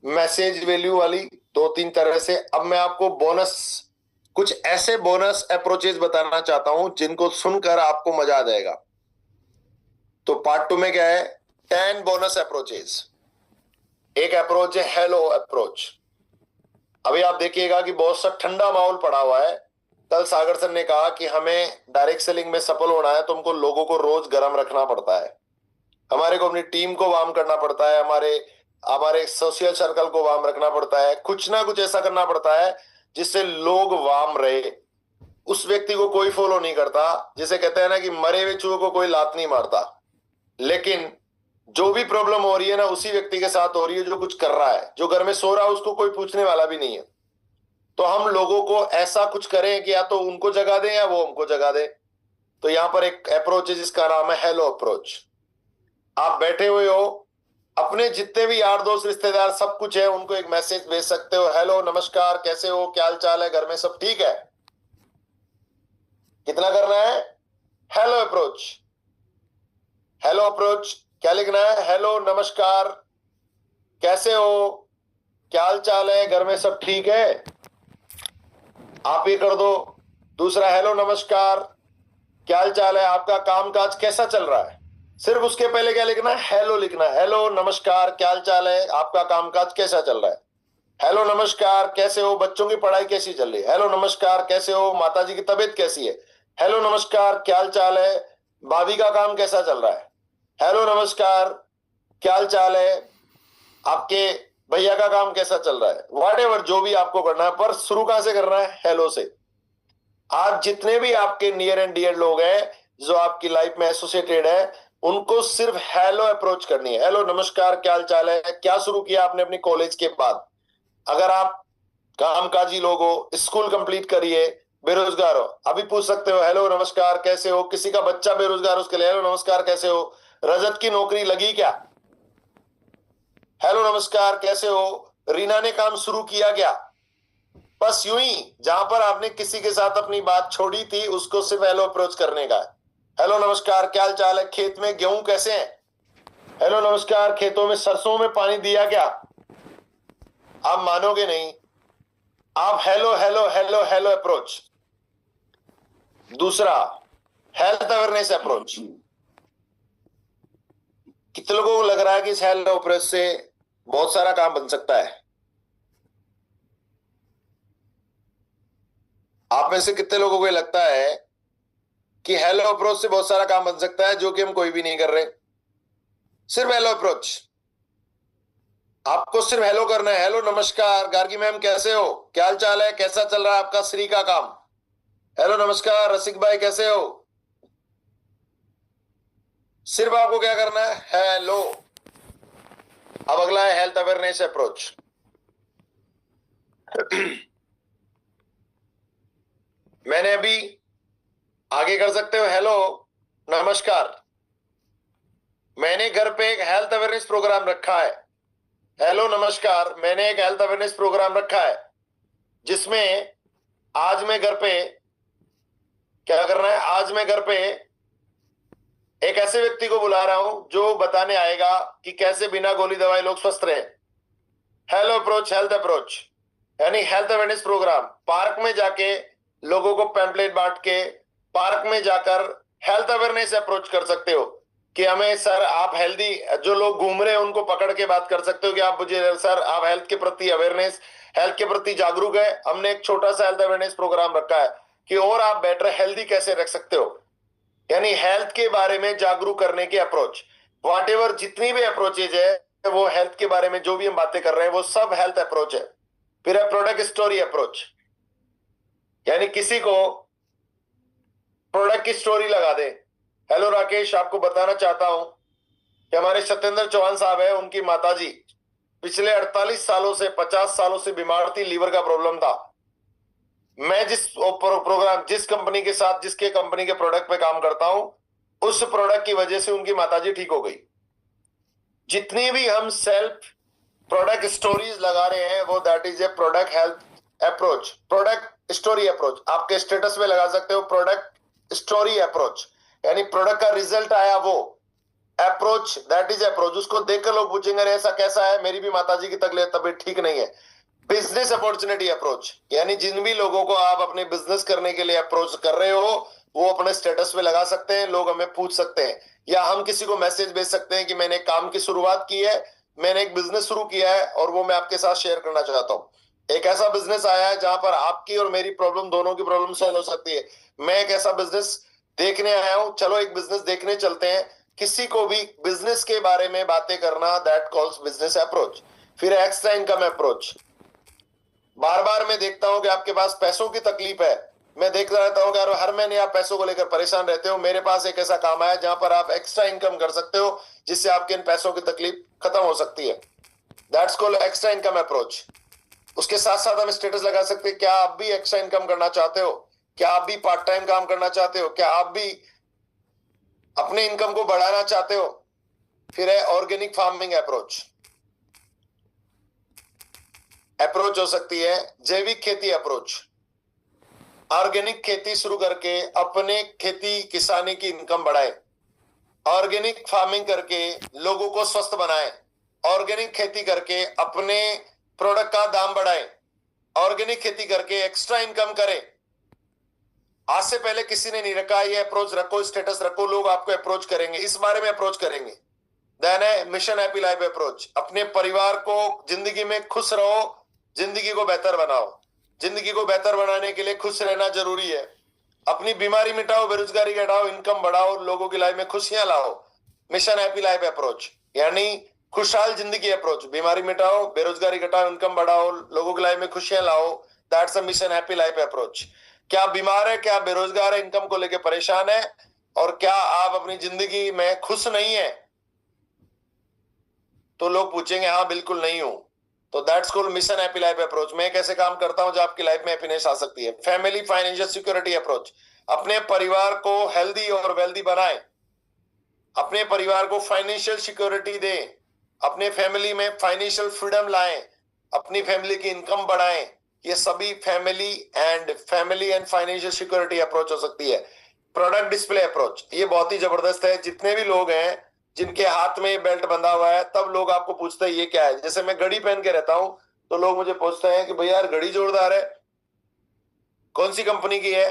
मैसेज वैल्यू वाली दो तीन तरह से। अब मैं आपको बोनस, कुछ ऐसे बोनस अप्रोचेस बताना चाहता हूं जिनको सुनकर आपको मजा आ जाएगा। तो पार्ट 2 में क्या है? 10 बोनस अप्रोचेस। एक अप्रोच है हेलो अप्रोच। अभी आप देखिएगा कि बहुत सा ठंडा माहौल पड़ा हुआ है। कल सागर सर ने कहा कि हमें डायरेक्ट सेलिंग में सफल होना है तो हमको लोगों को रोज गर्म रखना पड़ता है, हमारे को अपनी टीम को वार्म करना पड़ता है, हमारे हमारे सोशल सर्कल को वार्म रखना पड़ता है, कुछ ना कुछ ऐसा करना पड़ता है जिससे लोग वार्म रहे। उस व्यक्ति को कोई फॉलो नहीं करता, जिसे कहते हैं ना कि मरे हुए चूहे को कोई लात नहीं मारता, लेकिन जो भी प्रॉब्लम हो रही है ना उसी व्यक्ति के साथ हो रही है जो कुछ कर रहा है। जो घर में सो रहा है उसको कोई पूछने वाला भी नहीं है। तो हम लोगों को ऐसा कुछ करें कि या तो उनको जगा दें या वो हमको जगा दे। तो यहां पर एक अप्रोच है जिसका नाम है हेलो अप्रोच। आप बैठे हुए हो, अपने जितने भी यार दोस्त रिश्तेदार सब कुछ है, उनको एक मैसेज भेज सकते हो, हेलो नमस्कार कैसे हो, क्या हाल चाल है, घर में सब ठीक है। कितना करना है? Hello approach. हेलो अप्रोच क्या लिखना है? हेलो नमस्कार कैसे हो, क्या हाल चाल है, घर में सब ठीक है, आप ये कर दो। दूसरा, हेलो नमस्कार क्या हाल चाल है, आपका कामकाज कैसा चल रहा है। सिर्फ उसके पहले क्या लिखना है? हेलो लिखना है। हेलो नमस्कार क्या हाल चाल है, आपका कामकाज कैसा चल रहा है। हेलो नमस्कार कैसे हो, बच्चों की पढ़ाई कैसी चल रही है। हेलो नमस्कार कैसे हो, माताजी की तबीयत कैसी है। हेलो नमस्कार क्या हाल चाल है, भाभी का काम कैसा चल रहा है। हेलो नमस्कार क्या हाल चाल है, आपके भैया का काम कैसा चल रहा है। व्हाटएवर जो भी आपको करना है, पर शुरू कहां से करना है? हेलो से। आज जितने भी आपके नियर एंड डियर लोग हैं जो आपकी लाइफ में एसोसिएटेड है, उनको सिर्फ हेलो अप्रोच करनी है। हेलो नमस्कार क्या हाल चाल है। क्या शुरू किया आपने अपनी कॉलेज के बाद? अगर आप कामकाजी लोग हो, स्कूल कंप्लीट करिए, बेरोजगार हो, अभी पूछ सकते हो हेलो नमस्कार कैसे हो। किसी का बच्चा बेरोजगार, उसके लिए हेलो नमस्कार कैसे हो। रजत की नौकरी लगी क्या? हेलो नमस्कार कैसे हो। रीना ने काम शुरू किया क्या? बस यूं ही, जहां पर आपने किसी के साथ अपनी बात छोड़ी थी उसको सिर्फ हेलो अप्रोच करने का है। हेलो नमस्कार क्या हाल चाल है, खेत में गेहूं कैसे हैं। हेलो नमस्कार खेतों में सरसों में पानी दिया क्या? आप मानोगे नहीं, आप hello hello hello hello approach. दूसरा, हेल्थ अवेयरनेस अप्रोच। कितने लोगों को लग रहा है कि इस हेल्थ अप्रोच से बहुत सारा काम बन सकता है? आप में से कितने लोगों को लगता है कि हेलो अप्रोच से बहुत सारा काम बन सकता है, जो कि हम कोई भी नहीं कर रहे? सिर्फ हेलो अप्रोच। आपको सिर्फ हेलो करना है। हेलो नमस्कार गार्गी मैम कैसे हो, क्या हाल चाल है, कैसा चल रहा है आपका श्री का काम। हेलो नमस्कार रसिक भाई कैसे हो। सिर्फ आपको क्या करना है, हेलो। अब अगला है हेल्थ अवेयरनेस अप्रोच। मैंने अभी आगे कर सकते हो, हेलो नमस्कार, मैंने घर पे एक हेल्थ अवेयरनेस प्रोग्राम रखा है। हेलो नमस्कार, मैंने एक हेल्थ अवेयरनेस प्रोग्राम रखा है जिसमें आज मैं घर पे क्या करना है, आज मैं घर पे एक ऐसे व्यक्ति को बुला रहा हूं जो बताने आएगा कि कैसे बिना गोली दवाई लोग स्वस्थ रहे। हेलो अप्रोच, हेल्थ अप्रोच, यानी हेल्थ अवेयरनेस प्रोग्राम। पार्क में जाके लोगों को पैम्पलेट बांट के पार्क में जाकर हेल्थ अवेयरनेस अप्रोच कर सकते हो कि हमें सर आप हेल्दी, जो लोग घूम रहे हैं उनको पकड़ के बात कर सकते हो कि आप मुझे सर आप हेल्थ के प्रति अवेयरनेस, हेल्थ के प्रति जागरूक है। हमने एक छोटा सा हेल्थ अवेयरनेस प्रोग्राम रखा है कि और आप बेटर हेल्दी कैसे रख सकते हो, यानी हेल्थ के बारे में जागरूक करने की अप्रोच। वॉट एवर जितनी भी अप्रोचेज है वो हेल्थ के बारे में जो भी हम बातें कर रहे हैं वो सब हेल्थ अप्रोच है। फिर है प्रोडक्ट स्टोरी अप्रोच, यानी किसी को प्रोडक्ट की स्टोरी लगा दे। हेलो राकेश, आपको बताना चाहता हूं कि हमारे सत्येंद्र चौहान साहब है, उनकी माताजी पिछले 48 सालों से 50 सालों से बीमार थी, लीवर का प्रॉब्लम था। मैं जिस प्रोग्राम, जिस कंपनी के साथ, जिसके कंपनी के प्रोडक्ट पे काम करता हूं, उस प्रोडक्ट की वजह से उनकी माताजी ठीक हो गई। जितनी भी हम सेल्फ प्रोडक्ट स्टोरीज लगा रहे हैं वो that is a product health approach, product story approach. आपके स्टेटस में लगा सकते हो प्रोडक्ट स्टोरी अप्रोच, यानी प्रोडक्ट का रिजल्ट आया वो अप्रोच, दैट इज अप्रोच। उसको देखकर लोग पूछेंगे अरे ऐसा कैसा है, मेरी भी माताजी की तबीयत ठीक नहीं है। बिजनेस अपॉर्चुनिटी अप्रोच, यानी जिन भी लोगों को आप अपने बिजनेस करने के लिए अप्रोच कर रहे हो वो अपने स्टेटस में लगा सकते हैं, लोग हमें पूछ सकते हैं, या हम किसी को मैसेज भेज सकते हैं कि मैंने काम की शुरुआत की है, मैंने एक बिजनेस शुरू किया है और वो मैं आपके साथ शेयर करना चाहता हूं। एक ऐसा बिजनेस आया है जहां पर आपकी और मेरी प्रॉब्लम, दोनों की प्रॉब्लम सॉल्व हो सकती है। मैं एक ऐसा बिजनेस देखने आया हूं, चलो एक बिजनेस देखने चलते हैं। किसी को भी बिजनेस के बारे में बातें करना, दैट कॉल्स बिजनेस अप्रोच। फिर एक्स्ट्रा इनकम अप्रोच। बार बार मैं देखता हूं कि आपके पास पैसों की तकलीफ है, मैं देखता रहता हूं कि यार हर महीने आप पैसों को लेकर परेशान रहते हो। मेरे पास एक ऐसा काम है जहां पर आप एक्स्ट्रा इनकम कर सकते हो जिससे आपके इन पैसों की तकलीफ खत्म हो सकती है। That's called extra income approach. उसके साथ साथ हम स्टेटस लगा सकते हैं, क्या आप भी एक्स्ट्रा इनकम करना चाहते हो, क्या आप भी पार्ट टाइम काम करना चाहते हो, क्या आप भी अपने इनकम को बढ़ाना चाहते हो। फिर है ऑर्गेनिक फार्मिंग अप्रोच। अप्रोच हो सकती है जैविक खेती अप्रोच, ऑर्गेनिक खेती शुरू करके अपने खेती किसानी की इनकम बढ़ाए, ऑर्गेनिक फार्मिंग करके लोगों को स्वस्थ बनाए, ऑर्गेनिक खेती करके अपने प्रोडक्ट का दाम बढ़ाए, ऑर्गेनिक खेती करके एक्स्ट्रा इनकम करें। आज से पहले किसी ने नहीं रखा, ये अप्रोच रखो, स्टेटस रखो, लोग आपको अप्रोच करेंगे, इस बारे में अप्रोच करेंगे। देन है मिशन हैप्पी लाइफ अप्रोच। अपने परिवार को, जिंदगी में खुश रहो, जिंदगी को बेहतर बनाओ। जिंदगी को बेहतर बनाने के लिए खुश रहना जरूरी है। अपनी बीमारी मिटाओ, बेरोजगारी घटाओ, इनकम बढ़ाओ, लोगों की लाइफ में खुशियां लाओ। मिशन हैप्पी लाइफ अप्रोच, यानी खुशहाल जिंदगी अप्रोच। बीमारी मिटाओ, बेरोजगारी घटाओ, इनकम बढ़ाओ, लोगों की लाइफ में खुशियां लाओ, that's a mission happy life approach. क्या आप बीमार है, क्या आप बेरोजगार है, इनकम को लेकर परेशान है, और क्या आप अपनी जिंदगी में खुश नहीं है, तो लोग पूछेंगे हाँ बिल्कुल नहीं हूं, तो that's called mission happy life approach. मैं कैसे काम करता हूं जो आपकी लाइफ में हैप्पीनेस आ सकती है। Family financial security approach. अपने परिवार को हेल्दी और वेल्दी बनाएं, अपने परिवार को फाइनेंशियल सिक्योरिटी दें, अपने फैमिली में फाइनेंशियल फ्रीडम लाएं, अपनी फैमिली की इनकम बढ़ाएं। ये सभी family and financial security approach हो सकती है। प्रोडक्ट डिस्प्ले अप्रोच, ये बहुत ही जबरदस्त है। जितने भी लोग हैं जिनके हाथ में बेल्ट बंधा हुआ है, तब लोग आपको पूछते हैं ये क्या है। जैसे मैं घड़ी पहन के रहता हूं तो लोग मुझे पूछते हैं कि भैया यार घड़ी जोरदार है, कौन सी कंपनी की है।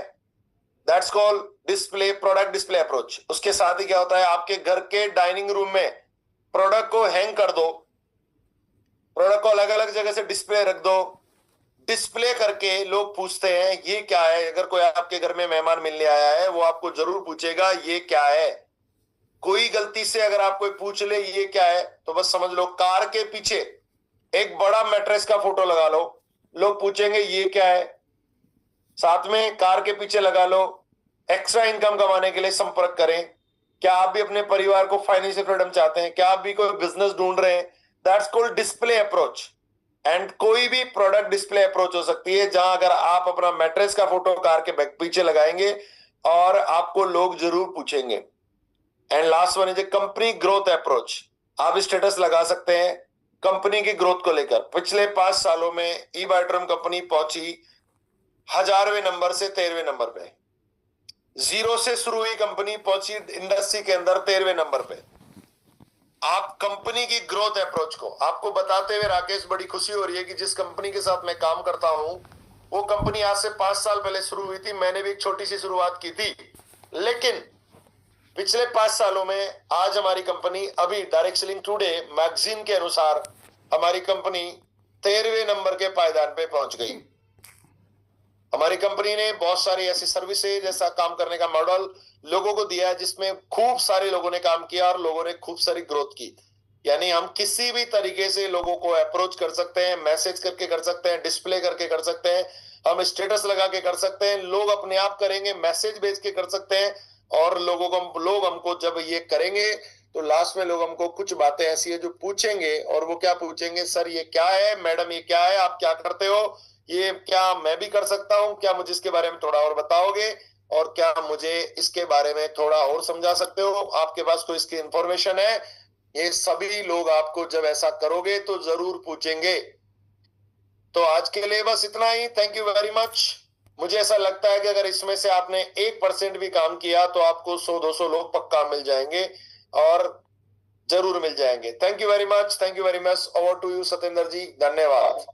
That's called display, product display approach. उसके साथ ही क्या होता है, आपके घर के डाइनिंग रूम में प्रोडक्ट को हैंग कर दो, प्रोडक्ट को अलग अलग जगह से डिस्प्ले रख दो। डिस्प्ले करके लोग पूछते हैं ये क्या है। अगर कोई आपके घर में मेहमान मिलने आया है वो आपको जरूर पूछेगा ये क्या है। कोई गलती से अगर आप कोई पूछ ले ये क्या है, तो बस समझ लो कार के पीछे एक बड़ा मैट्रेस का फोटो लगा लो, लोग पूछेंगे ये क्या है। साथ में कार के पीछे लगा लो, एक्स्ट्रा इनकम कमाने के लिए संपर्क करें। क्या आप भी अपने परिवार को फाइनेंशियल फ्रीडम चाहते हैं? क्या आप भी कोई बिजनेस ढूंढ रहे हैं? That's called display approach. And कोई भी प्रोडक्ट डिस्प्ले अप्रोच हो सकती है, जहां अगर आप अपना मैट्रेस का फोटो कार के बैक पीछे लगाएंगे और आपको लोग जरूर पूछेंगे। And last one is a company growth approach. आप स्टेटस लगा सकते हैं कंपनी की ग्रोथ को लेकर। पिछले 5 सालों में ई बायोट्रम कंपनी पहुंची 1000वें नंबर से 13वें नंबर पे। जीरो से शुरू हुई कंपनी पहुंची इंडस्ट्री के अंदर 13वें नंबर पे। आप कंपनी की ग्रोथ अप्रोच को आपको बताते हुए राकेश बड़ी खुशी हो रही है कि जिस कंपनी के साथ मैं काम करता हूं वो कंपनी आज से 5 साल पहले शुरू हुई थी। मैंने भी एक छोटी सी शुरुआत की थी, लेकिन पिछले 5 सालों में आज हमारी कंपनी, अभी डायरेक्ट सेलिंग टुडे मैगजीन के अनुसार हमारी कंपनी 13वें नंबर के पायदान पे पहुंच गई। हमारी कंपनी ने बहुत सारी ऐसी सर्विसेज, ऐसा काम करने का मॉडल लोगों को दिया जिसमें खूब सारे लोगों ने काम किया और लोगों ने खूब सारी ग्रोथ की। यानी हम किसी भी तरीके से लोगों को अप्रोच कर सकते हैं, मैसेज करके कर सकते हैं, डिस्प्ले करके कर सकते हैं, हम स्टेटस लगा के कर सकते हैं, लोग अपने आप करेंगे, मैसेज भेज के कर सकते हैं। और लोग हमको जब ये करेंगे तो लास्ट में लोग हमको कुछ बातें ऐसी है जो पूछेंगे। और वो क्या पूछेंगे? सर ये क्या है, मैडम ये क्या है, आप क्या करते हो, ये क्या मैं भी कर सकता हूं, क्या मुझे इसके बारे में थोड़ा और बताओगे, और क्या मुझे इसके बारे में थोड़ा और समझा सकते हो, आपके पास कोई इसकी इंफॉर्मेशन है? ये सभी लोग आपको जब ऐसा करोगे तो जरूर पूछेंगे। तो आज के लिए बस इतना ही। Thank you very much. मुझे ऐसा लगता है कि अगर इसमें से आपने 1% भी काम किया तो आपको 100-200 लोग पक्का मिल जाएंगे, और जरूर मिल जाएंगे। Thank you very much, thank you very much. Over to you Satendra ji, धन्यवाद।